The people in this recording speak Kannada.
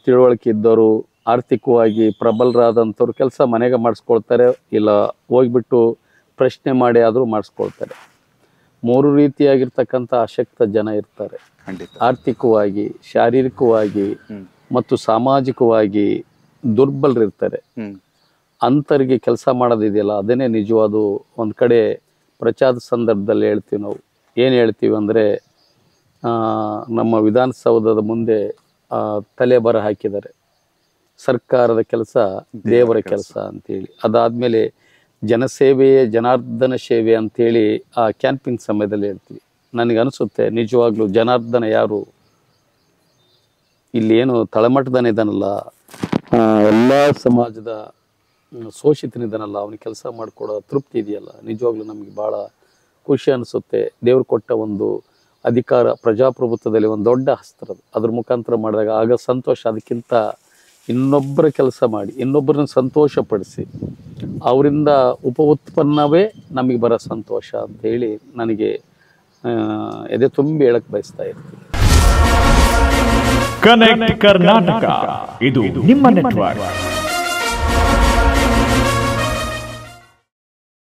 ತಿಳುವಳಿಕೆ ಇದ್ದವರು, ಆರ್ಥಿಕವಾಗಿ ಪ್ರಬಲರಾದಂಥವ್ರು ಕೆಲಸ ಮನೆಗೆ ಮಾಡಿಸ್ಕೊಳ್ತಾರೆ, ಇಲ್ಲ ಹೋಗ್ಬಿಟ್ಟು ಪ್ರಶ್ನೆ ಮಾಡಿ ಆದರೂ ಮಾಡಿಸ್ಕೊಳ್ತಾರೆ. 3 ರೀತಿಯಾಗಿರ್ತಕ್ಕಂಥ ಅಶಕ್ತ ಜನ ಇರ್ತಾರೆ. ಆರ್ಥಿಕವಾಗಿ, ಶಾರೀರಿಕವಾಗಿ ಮತ್ತು ಸಾಮಾಜಿಕವಾಗಿ ದುರ್ಬಲರಿರ್ತಾರೆ. ಅಂತರಿಗೆ ಕೆಲಸ ಮಾಡೋದಿದೆಯಲ್ಲ, ಅದನ್ನೇ ನಿಜವಾದ. ಒಂದು ಕಡೆ ಪ್ರಚಾರದ ಸಂದರ್ಭದಲ್ಲಿ ಹೇಳ್ತೀವಿ ನಾವು. ಏನು ಹೇಳ್ತೀವಿ ಅಂದರೆ, ನಮ್ಮ ವಿಧಾನಸೌಧದ ಮುಂದೆ ತಲೆ ಬರ ಹಾಕಿದ್ದಾರೆ, ಸರ್ಕಾರದ ಕೆಲಸ ದೇವರ ಕೆಲಸ ಅಂತೇಳಿ. ಅದಾದಮೇಲೆ ಜನಸೇವೆಯೇ ಜನಾರ್ದನ ಸೇವೆ ಅಂಥೇಳಿ ಆ ಕ್ಯಾಂಪಿಂಗ್ ಸಮಯದಲ್ಲಿ ಹೇಳ್ತೀವಿ. ನನಗನ್ನಿಸುತ್ತೆ ನಿಜವಾಗ್ಲೂ ಜನಾರ್ದನ ಯಾರು, ಇಲ್ಲೇನು ತಳಮಟ್ಟದನಿದ್ದಾನಲ್ಲ, ಎಲ್ಲ ಸಮಾಜದ ಶೋಷಿತನಿದ್ದಾನಲ್ಲ, ಅವನಿಗೆ ಕೆಲಸ ಮಾಡಿಕೊಡೋ ತೃಪ್ತಿ ಇದೆಯಲ್ಲ, ನಿಜವಾಗ್ಲೂ ನಮಗೆ ಭಾಳ ಖುಷಿ ಅನಿಸುತ್ತೆ. ದೇವ್ರು ಕೊಟ್ಟ ಒಂದು ಅಧಿಕಾರ, ಪ್ರಜಾಪ್ರಭುತ್ವದಲ್ಲಿ ಒಂದು ದೊಡ್ಡ ಹಸ್ತ್ರ, ಅದ್ರ ಮುಖಾಂತರ ಮಾಡಿದಾಗ ಆಗ ಸಂತೋಷ. ಅದಕ್ಕಿಂತ ಇನ್ನೊಬ್ಬರ ಕೆಲಸ ಮಾಡಿ, ಇನ್ನೊಬ್ಬರನ್ನ ಸಂತೋಷಪಡಿಸಿ, ಅವರಿಂದ ಉತ್ಪನ್ನವೇ ನಮಗೆ ಬರೋ ಸಂತೋಷ ಅಂತೇಳಿ ನನಗೆ ಎದೆ ತುಂಬಿ ಹೇಳಕ್ಕೆ ಬಯಸ್ತಾ ಇರ್ತೀನಿ. ಕನೆಕ್ಟ್ ಕರ್ನಾಟಕ, ಇದು ನಿಮ್ಮ ನೆಟ್ವರ್ಕ್.